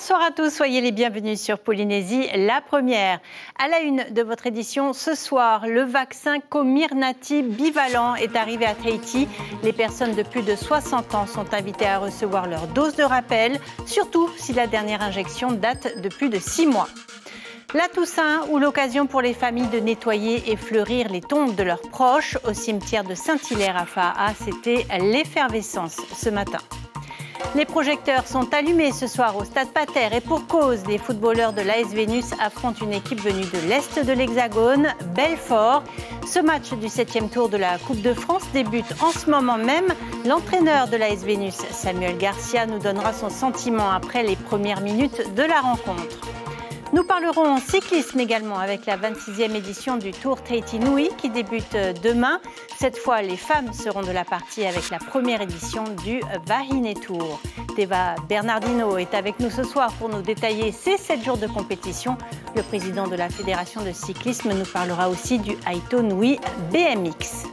Bonsoir à tous, soyez les bienvenus sur Polynésie, la première. À la une de votre édition, ce soir, le vaccin Comirnaty bivalent est arrivé à Tahiti. Les personnes de plus de 60 ans sont invitées à recevoir leur dose de rappel, surtout si la dernière injection date de plus de 6 mois. La Toussaint, ou l'occasion pour les familles de nettoyer et fleurir les tombes de leurs proches au cimetière de Saint-Hilaire à Fa'a, c'était l'effervescence ce matin. Les projecteurs sont allumés ce soir au Stade Pater et pour cause, les footballeurs de l'AS Vénus affrontent une équipe venue de l'Est de l'Hexagone, Belfort. Ce match du 7e tour de la Coupe de France débute en ce moment même. L'entraîneur de l'AS Vénus, Samuel Garcia, nous donnera son sentiment après les premières minutes de la rencontre. Nous parlerons cyclisme également avec la 26e édition du Tour Tahiti Nui qui débute demain. Cette fois, les femmes seront de la partie avec la première édition du Wahine Tour. Teva Bernardino est avec nous ce soir pour nous détailler ces 7 jours de compétition. Le président de la Fédération de cyclisme nous parlera aussi du Aito Nui BMX.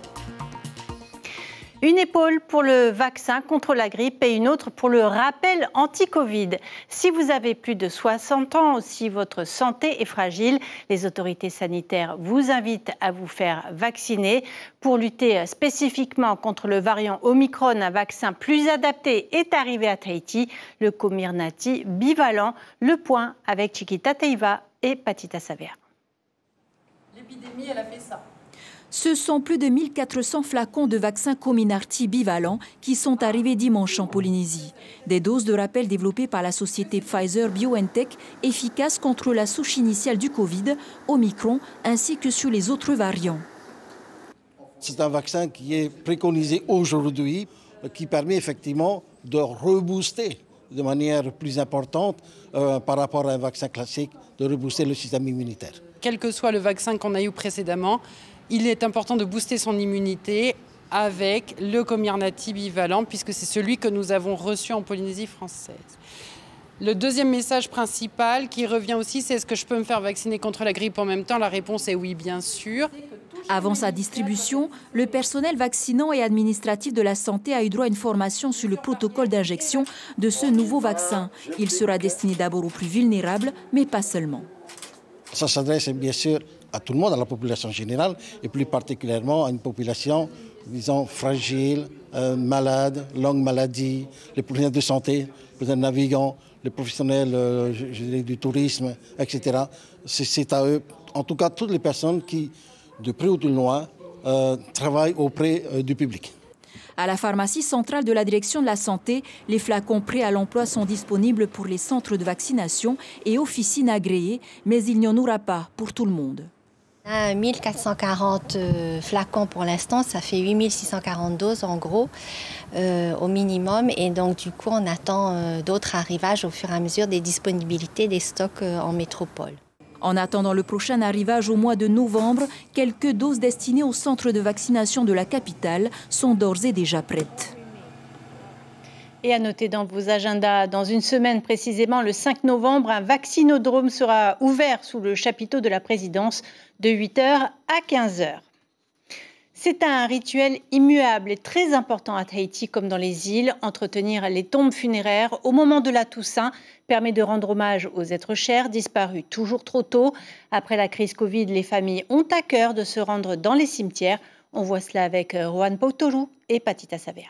Une épaule pour le vaccin contre la grippe et une autre pour le rappel anti-Covid. Si vous avez plus de 60 ans ou si votre santé est fragile, les autorités sanitaires vous invitent à vous faire vacciner. Pour lutter spécifiquement contre le variant Omicron, un vaccin plus adapté est arrivé à Tahiti, le Comirnaty bivalent. Le point avec Chiquita Teiva et Patita Savea. L'épidémie, elle a fait ça. Ce sont plus de 1400 flacons de vaccin Comirnaty bivalent qui sont arrivés dimanche en Polynésie. Des doses de rappel développées par la société Pfizer-BioNTech, efficaces contre la souche initiale du Covid, Omicron, ainsi que sur les autres variants. C'est un vaccin qui est préconisé aujourd'hui, qui permet effectivement de rebooster de manière plus importante par rapport à un vaccin classique, de rebooster le système immunitaire. Quel que soit le vaccin qu'on a eu précédemment, il est important de booster son immunité avec le Comirnaty bivalent, puisque c'est celui que nous avons reçu en Polynésie française. Le deuxième message principal qui revient aussi, c'est est-ce que je peux me faire vacciner contre la grippe en même temps? La réponse est oui, bien sûr. Avant sa distribution, le personnel vaccinant et administratif de la santé a eu droit à une formation sur le protocole d'injection de ce nouveau vaccin. Il sera destiné d'abord aux plus vulnérables, mais pas seulement. Ça s'adresse bien sûr à tout le monde, à la population générale, et plus particulièrement à une population, disons, fragile, malade, longue maladie, les professionnels de santé, les navigants, les professionnels je dirais, du tourisme, etc. C'est à eux, en tout cas toutes les personnes qui, de près ou de loin, travaillent auprès du public. À la pharmacie centrale de la direction de la santé, les flacons prêts à l'emploi sont disponibles pour les centres de vaccination et officines agréées, mais il n'y en aura pas pour tout le monde. 1440 flacons pour l'instant, ça fait 8640 doses en gros au minimum. Et donc du coup, on attend d'autres arrivages au fur et à mesure des disponibilités des stocks en métropole. En attendant le prochain arrivage au mois de novembre, quelques doses destinées au centre de vaccination de la capitale sont d'ores et déjà prêtes. Et à noter dans vos agendas, dans une semaine précisément, le 5 novembre, un vaccinodrome sera ouvert sous le chapiteau de la présidence de 8h à 15h. C'est un rituel immuable et très important à Tahiti comme dans les îles. Entretenir les tombes funéraires au moment de la Toussaint permet de rendre hommage aux êtres chers disparus toujours trop tôt. Après la crise Covid, les familles ont à cœur de se rendre dans les cimetières. On voit cela avec Rohan Pautoru et Patita Savea.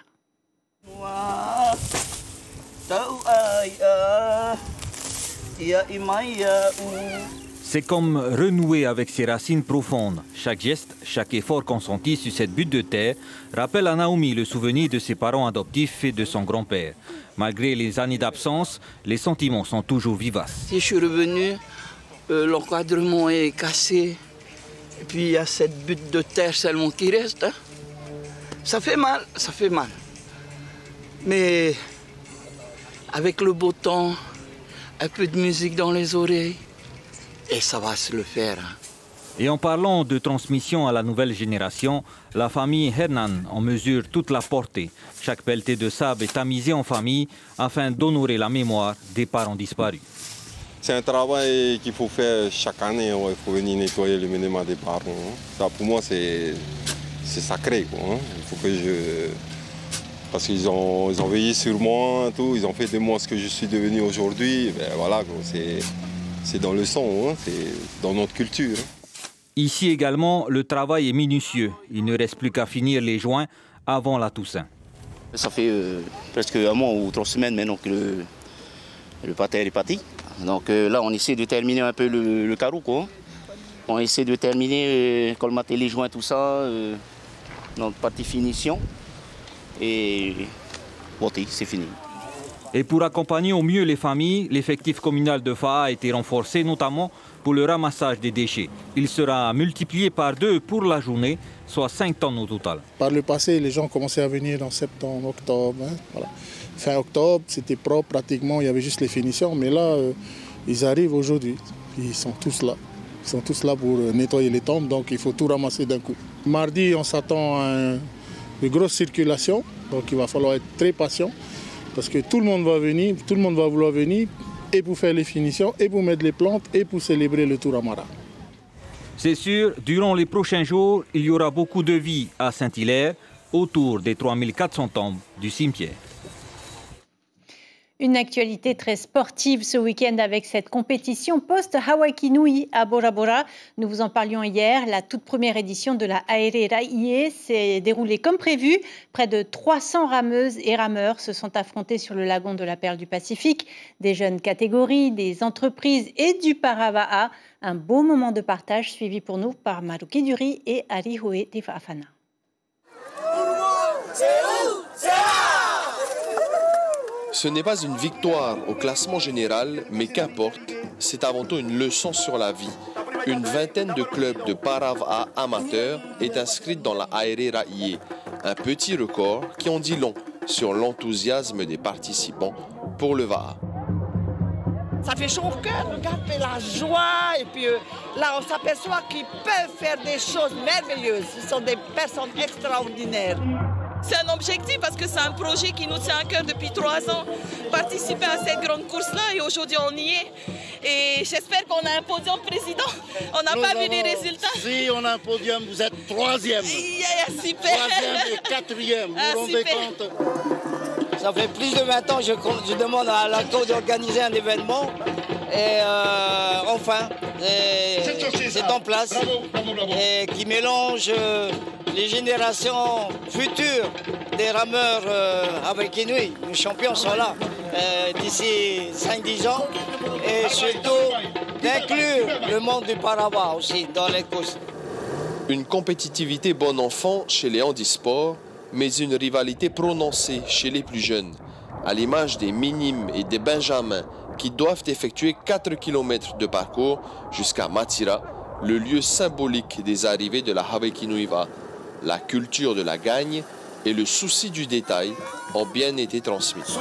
C'est comme renouer avec ses racines profondes. Chaque geste, chaque effort consenti sur cette butte de terre rappelle à Naomi le souvenir de ses parents adoptifs et de son grand-père. Malgré les années d'absence, les sentiments sont toujours vivaces. Si je suis revenu, l'encadrement est cassé. Et puis il y a cette butte de terre seulement qui reste. Hein. Ça fait mal, ça fait mal. Mais avec le beau temps, un peu de musique dans les oreilles, et ça va se le faire. Et en parlant de transmission à la nouvelle génération, la famille Hernan en mesure toute la portée. Chaque pelletée de sable est tamisée en famille afin d'honorer la mémoire des parents disparus. C'est un travail qu'il faut faire chaque année. Il faut venir nettoyer le monument des parents. Ça, pour moi, c'est sacré. Il faut que Parce qu'ils ont veillé sur moi, tout. Ils ont fait de moi ce que je suis devenu aujourd'hui. Ben voilà, c'est dans le sang, hein, c'est dans notre culture. Ici également, le travail est minutieux. Il ne reste plus qu'à finir les joints avant la Toussaint. Ça fait presque un mois ou 3 semaines maintenant que le pater est parti. Donc là, on essaie de terminer un peu le carreau, quoi. On essaie de terminer, colmater les joints, tout ça, donc partie finition. Et bon, c'est fini. Et pour accompagner au mieux les familles, l'effectif communal de Fa'a a été renforcé, notamment pour le ramassage des déchets. Il sera multiplié par 2 pour la journée, soit 5 tonnes au total. Par le passé, les gens commençaient à venir en septembre, octobre. Hein, voilà. Fin octobre, c'était propre pratiquement, il y avait juste les finitions. Mais là, ils arrivent aujourd'hui. Ils sont tous là. Ils sont tous là pour nettoyer les tombes, donc il faut tout ramasser d'un coup. Mardi, on s'attend à une grosse circulation, donc il va falloir être très patient. Parce que tout le monde va venir, tout le monde va vouloir venir, et pour faire les finitions, et pour mettre les plantes, et pour célébrer le Touramara. C'est sûr, durant les prochains jours, il y aura beaucoup de vie à Saint-Hilaire, autour des 3400 tombes du cimetière. Une actualité très sportive ce week-end avec cette compétition post-Hawaii Nui à Bora Bora. Nous vous en parlions hier. La toute première édition de la Aere Rai'e s'est déroulée comme prévu. Près de 300 rameuses et rameurs se sont affrontés sur le lagon de la Perle du Pacifique. Des jeunes catégories, des entreprises et du Parava'a. Un beau moment de partage suivi pour nous par Maruki Duri et Arihoe Tifafana. Ce n'est pas une victoire au classement général, mais qu'importe, c'est avant tout une leçon sur la vie. Une vingtaine de clubs de Parava'a amateurs est inscrite dans la Aere Rai'e, un petit record qui en dit long sur l'enthousiasme des participants pour le Va'a. Ça fait chaud au cœur, regardez la joie, et puis là on s'aperçoit qu'ils peuvent faire des choses merveilleuses. Ils sont des personnes extraordinaires. C'est un objectif parce que c'est un projet qui nous tient à cœur depuis 3 ans, participer à cette grande course-là et aujourd'hui on y est. Et j'espère qu'on a un podium président. On n'a pas vu les résultats. Si on a un podium, vous êtes 3e. Super. 3e et 4e, vous vous rendez compte? Ça fait plus de 20 ans que je demande à l'ACO d'organiser un événement. Et enfin, c'est en place. Et qui mélange les générations futures des rameurs avec Inouï. Les champions sont là d'ici 5-10 ans. Et surtout d'inclure le monde du Parava'a aussi dans les courses. Une compétitivité bon enfant chez les handisports, mais une rivalité prononcée chez les plus jeunes, à l'image des minimes et des benjamins qui doivent effectuer 4 km de parcours jusqu'à Matira, le lieu symbolique des arrivées de la Hawaii Nui Va'a. La culture de la gagne et le souci du détail ont bien été transmis. Alors,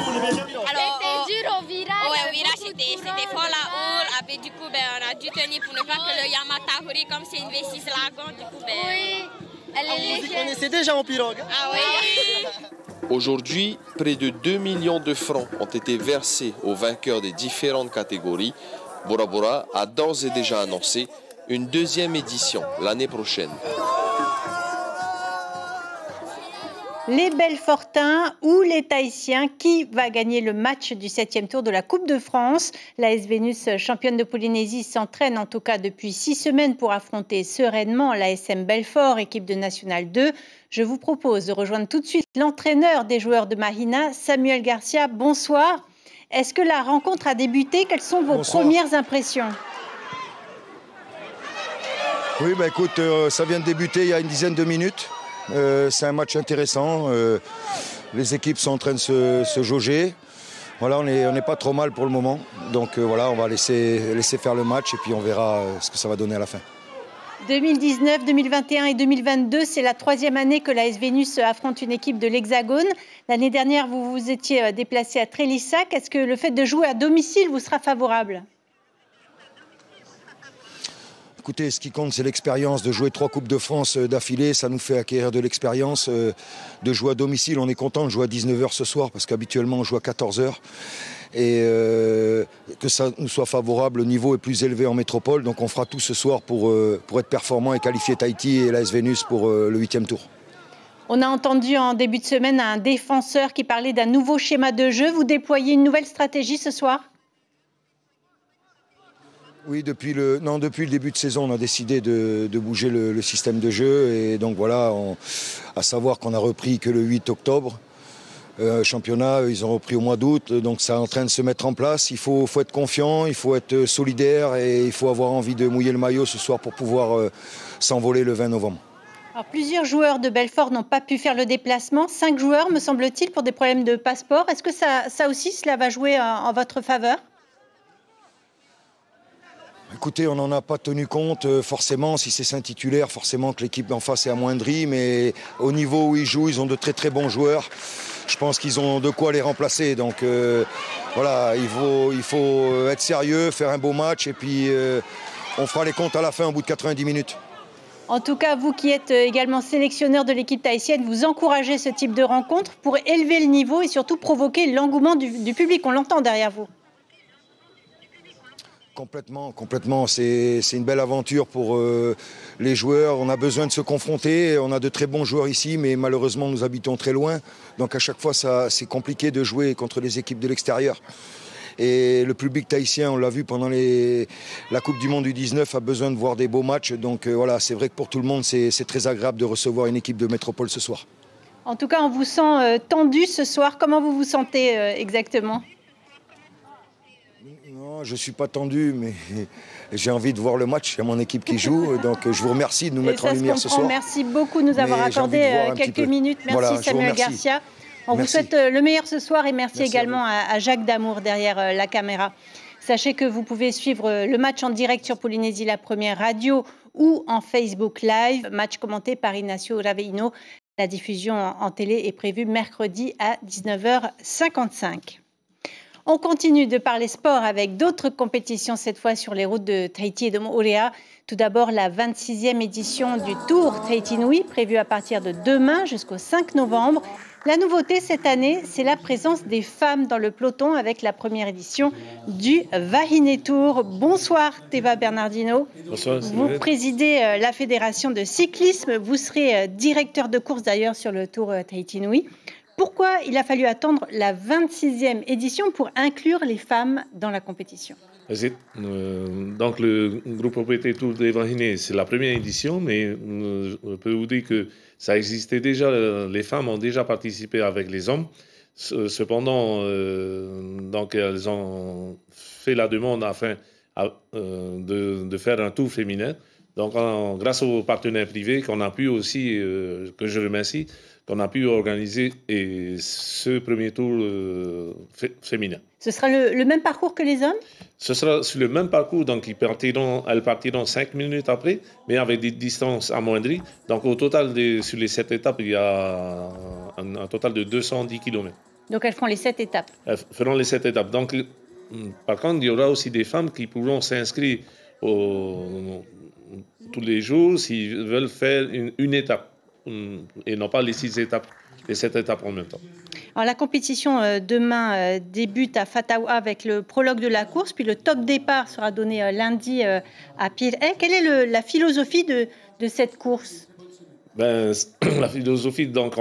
c'était dur au virage. Oui, au virage, c'était fort la houle. Et du coup, on a dû tenir pour ne pas que le Yamatahuri, comme c'est une V6 lagon, du coup, oui, elle est légère. Vous connaissez déjà en pirogue? Ah oui. Aujourd'hui, près de 2 millions de francs ont été versés aux vainqueurs des différentes catégories. Bora Bora a d'ores et déjà annoncé une 2e édition l'année prochaine. Les Belfortins ou les Tahitiens, qui va gagner le match du 7e tour de la Coupe de France? L'AS Vénus, championne de Polynésie, s'entraîne en tout cas depuis 6 semaines pour affronter sereinement l'ASM Belfort, équipe de National 2. Je vous propose de rejoindre tout de suite l'entraîneur des joueurs de Mahina, Samuel Garcia. Bonsoir. Est-ce que la rencontre a débuté? Quelles sont vos premières impressions? Oui, écoute, ça vient de débuter il y a une dizaine de minutes. C'est un match intéressant. Les équipes sont en train de se jauger. Voilà, on n'est pas trop mal pour le moment. Donc voilà, on va laisser faire le match et puis on verra ce que ça va donner à la fin. 2019, 2021 et 2022, c'est la 3e année que l'AS Vénus affronte une équipe de l'Hexagone. L'année dernière, vous vous étiez déplacé à Trélissac. Est-ce que le fait de jouer à domicile vous sera favorable? Écoutez, ce qui compte, c'est l'expérience de jouer 3 Coupes de France d'affilée. Ça nous fait acquérir de l'expérience. De jouer à domicile, on est content de jouer à 19h ce soir parce qu'habituellement, on joue à 14h. Et que ça nous soit favorable, le niveau est plus élevé en métropole. Donc on fera tout ce soir pour être performant et qualifier Tahiti et l'AS Vénus pour le 8e tour. On a entendu en début de semaine un défenseur qui parlait d'un nouveau schéma de jeu. Vous déployez une nouvelle stratégie ce soir ? Oui, depuis le début de saison, on a décidé de bouger le système de jeu. Et donc voilà, à savoir qu'on a repris que le 8 octobre. Championnat, ils ont repris au mois d'août, donc c'est en train de se mettre en place. Il faut être confiant, il faut être solidaire et il faut avoir envie de mouiller le maillot ce soir pour pouvoir s'envoler le 20 novembre. Alors, plusieurs joueurs de Belfort n'ont pas pu faire le déplacement. 5 joueurs, me semble-t-il, pour des problèmes de passeport. Est-ce que ça aussi, cela va jouer en votre faveur ? Écoutez, on n'en a pas tenu compte. Forcément, si c'est 5 titulaires, forcément que l'équipe en face est amoindrie. Mais au niveau où ils jouent, ils ont de très très bons joueurs. Je pense qu'ils ont de quoi les remplacer. Donc voilà, il faut être sérieux, faire un beau match. Et puis on fera les comptes à la fin au bout de 90 minutes. En tout cas, vous qui êtes également sélectionneur de l'équipe tahitienne, vous encouragez ce type de rencontre pour élever le niveau et surtout provoquer l'engouement du public. On l'entend derrière vous. Complètement. C'est une belle aventure pour les joueurs. On a besoin de se confronter. On a de très bons joueurs ici, mais malheureusement, nous habitons très loin. Donc à chaque fois, c'est compliqué de jouer contre les équipes de l'extérieur. Et le public tahitien, on l'a vu pendant la Coupe du Monde U19, a besoin de voir des beaux matchs. Donc voilà, c'est vrai que pour tout le monde, c'est très agréable de recevoir une équipe de métropole ce soir. En tout cas, on vous sent tendu ce soir. Comment vous vous sentez exactement ? Non, je ne suis pas tendu, mais j'ai envie de voir le match. Il y a mon équipe qui joue, donc je vous remercie de nous mettre en lumière ce soir. Merci beaucoup de nous avoir accordé quelques minutes. Merci voilà, Samuel Garcia. On vous souhaite le meilleur ce soir et merci également à Jacques Damour derrière la caméra. Sachez que vous pouvez suivre le match en direct sur Polynésie la première radio ou en Facebook Live. Match commenté par Ignacio Raveino. La diffusion en télé est prévue mercredi à 19h55. On continue de parler sport avec d'autres compétitions, cette fois sur les routes de Tahiti et de Moorea. Tout d'abord, la 26e édition du Tour Tahiti Nui, prévue à partir de demain jusqu'au 5 novembre. La nouveauté cette année, c'est la présence des femmes dans le peloton avec la première édition du Wahine Tour. Bonsoir Teva Bernardino. Bonsoir. Vous présidez la fédération de cyclisme. Vous serez directeur de course d'ailleurs sur le Tour Tahiti Nui. Pourquoi il a fallu attendre la 26e édition pour inclure les femmes dans la compétition ? Donc le groupe OPT Tour de Wahine, c'est la première édition, mais je peux vous dire que ça existait déjà, les femmes ont déjà participé avec les hommes. Cependant, donc elles ont fait la demande afin de faire un tour féminin. Donc grâce aux partenaires privés qu'on a pu aussi, que je remercie, qu'on a pu organiser ce premier tour féminin. Ce sera le même parcours que les hommes ? Ce sera sur le même parcours, donc elles partiront 5 minutes après, mais avec des distances amoindries. Donc au total, sur les 7 étapes, il y a un total de 210 km. Donc elles feront les 7 étapes ? Elles feront les 7 étapes. Donc, par contre, il y aura aussi des femmes qui pourront s'inscrire tous les jours s'ils veulent faire une étape et non pas les 6 étapes, les 7 étapes en même temps. Alors, la compétition demain débute à Fatawa avec le prologue de la course, puis le top départ sera donné lundi à Pireh. Quelle est la philosophie de cette course ? La philosophie, donc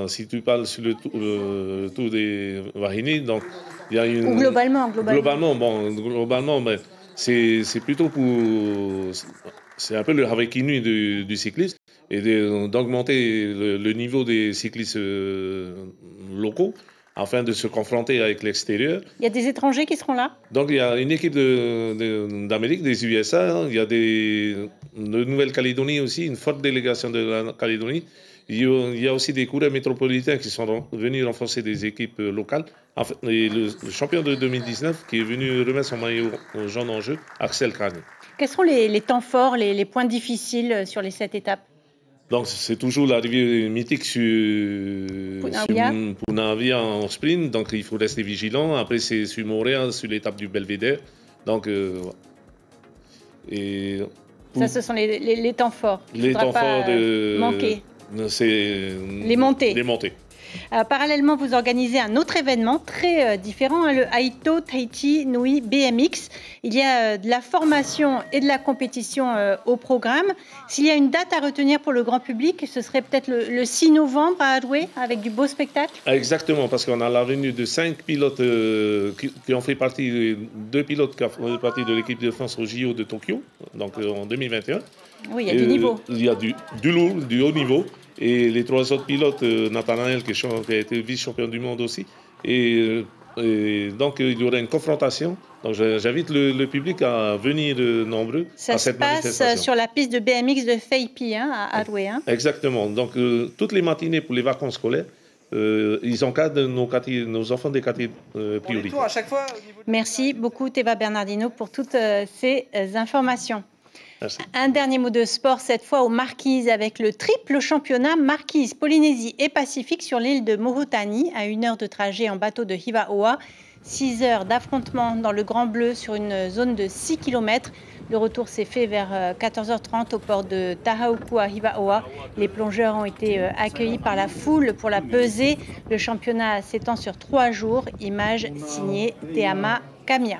si tu parles sur le tour des Wahine, donc il y a une... Globalement, mais c'est plutôt c'est un peu le Havekinu du cycliste et d'augmenter le niveau des cyclistes locaux afin de se confronter avec l'extérieur. Il y a des étrangers qui seront là ? Donc il y a une équipe d'Amérique, des USA, il y a de Nouvelle-Calédonie aussi, une forte délégation de la Calédonie. Il y a aussi des coureurs métropolitains qui sont venus renforcer des équipes locales. Et le champion de 2019 qui est venu remettre son maillot jaune en jeu, Axel Krane. Quels seront les temps forts, les points difficiles sur les 7 étapes ? Donc c'est toujours l'arrivée mythique sur Punavia en sprint, donc il faut rester vigilant. Après c'est sur Moorea, sur l'étape du Belvédère. Donc ça, ce sont les temps forts. Les temps forts manquer. C'est les montées. Parallèlement, vous organisez un autre événement très différent, le Aito Tahiti Nui BMX. Il y a de la formation et de la compétition au programme. S'il y a une date à retenir pour le grand public, ce serait peut-être le 6 novembre à Adoué, avec du beau spectacle. Exactement, parce qu'on a la venue de 5 pilotes qui ont fait partie, 2 pilotes qui ont fait partie de l'équipe de France au JO de Tokyo, donc en 2021. Oui, il y a du niveau. Il y a du lourd, du haut niveau. Et les 3 autres pilotes, Nathanael qui a été vice-champion du monde aussi. Et donc il y aura une confrontation. Donc j'invite le public à venir nombreux à cette manifestation. Ça se passe sur la piste de BMX de Feipi, à Adoué. Exactement. Donc toutes les matinées pour les vacances scolaires, ils encadrent nos enfants des quartiers prioritaires. À chaque fois, Merci beaucoup Théva Bernardino pour toutes ces informations. Merci. Un dernier mot de sport, cette fois aux Marquises, avec le triple championnat Marquise, Polynésie et Pacifique sur l'île de Murutani, à 1 heure de trajet en bateau de Hivaoa, 6 heures d'affrontement dans le Grand Bleu sur une zone de 6 km. Le retour s'est fait vers 14h30 au port de Tahauku à Hivaoa. Les plongeurs ont été accueillis par la foule pour la pesée. Le championnat s'étend sur 3 jours. Image signée Teama Kamia.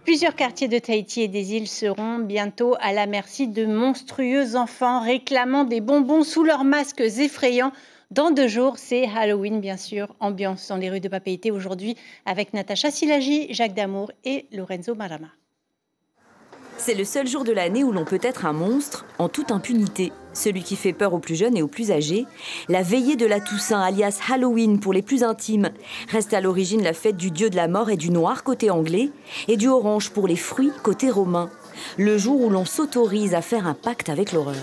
Plusieurs quartiers de Tahiti et des îles seront bientôt à la merci de monstrueux enfants réclamant des bonbons sous leurs masques effrayants. Dans 2 jours, c'est Halloween, bien sûr. Ambiance dans les rues de Papeete aujourd'hui avec Natacha Silagi, Jacques Damour et Lorenzo Marama. C'est le seul jour de l'année où l'on peut être un monstre en toute impunité. Celui qui fait peur aux plus jeunes et aux plus âgés. La veillée de la Toussaint, alias Halloween pour les plus intimes, reste à l'origine la fête du dieu de la mort et du noir côté anglais et du orange pour les fruits côté romain. Le jour où l'on s'autorise à faire un pacte avec l'horreur.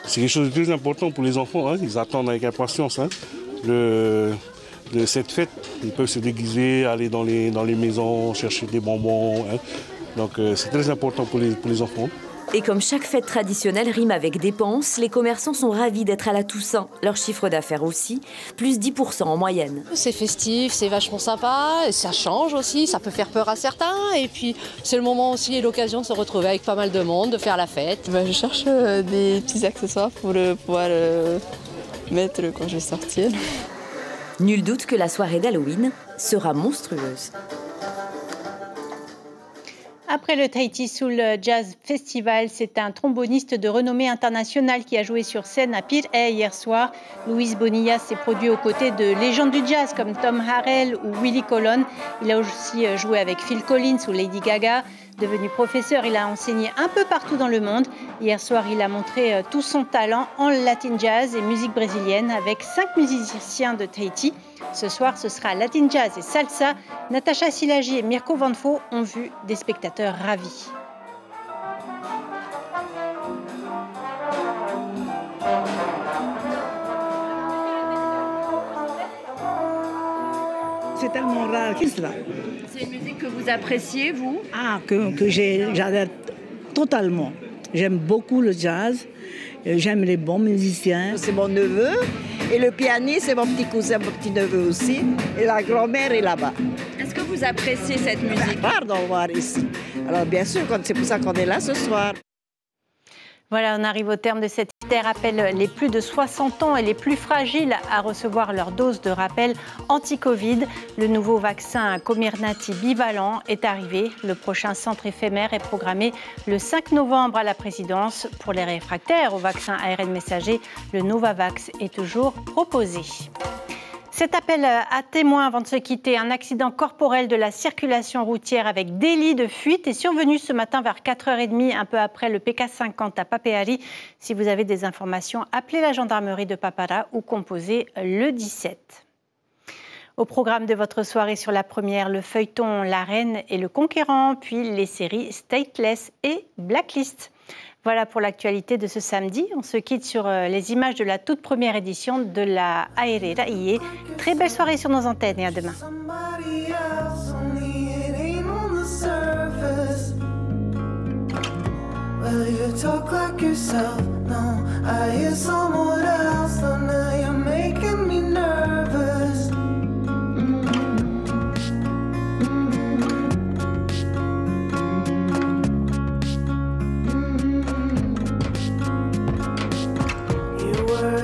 C'est quelque chose de très important pour les enfants, ils attendent avec impatience de cette fête. Ils peuvent se déguiser, aller dans les maisons, chercher des bonbons. Donc c'est très important pour les enfants. Et comme chaque fête traditionnelle rime avec dépenses, les commerçants sont ravis d'être à la Toussaint. Leur chiffre d'affaires aussi, plus 10% en moyenne. C'est festif, c'est vachement sympa, et ça change aussi, ça peut faire peur à certains. Et puis c'est le moment aussi et l'occasion de se retrouver avec pas mal de monde, de faire la fête. Je cherche des petits accessoires pour pouvoir mettre quand je vais sortir. Nul doute que la soirée d'Halloween sera monstrueuse. Après le Tahiti Soul Jazz Festival, c'est un tromboniste de renommée internationale qui a joué sur scène à Pirée hier soir. Luis Bonilla s'est produit aux côtés de légendes du jazz comme Tom Harrell ou Willie Colon. Il a aussi joué avec Phil Collins ou Lady Gaga. Devenu professeur, il a enseigné un peu partout dans le monde. Hier soir, il a montré tout son talent en latin jazz et musique brésilienne avec 5 musiciens de Tahiti. Ce soir, ce sera latin jazz et salsa. Natacha Silagi et Mirko Vanfo ont vu des spectateurs ravis. C'est tellement rare. Qu'est-ce que c'est là? C'est une musique que vous appréciez, vous? Ah, que j'adore totalement. J'aime beaucoup le jazz, j'aime les bons musiciens. C'est mon neveu et le pianiste, c'est mon petit cousin, mon petit neveu aussi. Et la grand-mère est là-bas. Est-ce que vous appréciez cette musique? Pardon, voir ici. Alors bien sûr, c'est pour ça qu'on est là ce soir. Voilà, on arrive au terme de cette histoire. Rappelle les plus de 60 ans et les plus fragiles à recevoir leur dose de rappel anti-Covid. Le nouveau vaccin Comirnaty bivalent est arrivé. Le prochain centre éphémère est programmé le 5 novembre à la présidence. Pour les réfractaires au vaccin ARN messager, le Novavax est toujours proposé. Cet appel à témoins avant de se quitter, un accident corporel de la circulation routière avec délit de fuite est survenu ce matin vers 4h30, un peu après le PK50 à Papeari. Si vous avez des informations, appelez la gendarmerie de Papara ou composez le 17. Au programme de votre soirée sur la première, le feuilleton La Reine et le Conquérant, puis les séries Stateless et Blacklist. Voilà pour l'actualité de ce samedi. On se quitte sur les images de la toute première édition de la Aere Raiye. Très belle soirée sur nos antennes et à demain.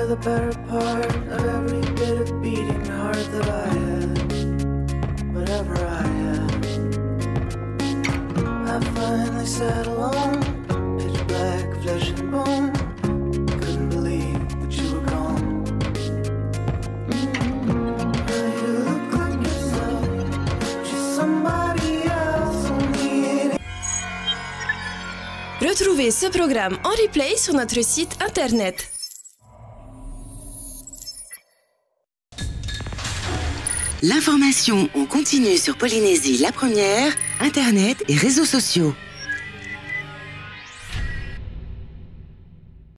The better part of every get a beating heart that I had, whatever I had. I finally sat alone, pitch black, flesh and bone. Couldn't believe that you were gone. Now you look like yourself, just somebody else, only it. Retrouvez ce programme en replay sur notre site internet. L'information en continu sur Polynésie la première, internet et réseaux sociaux.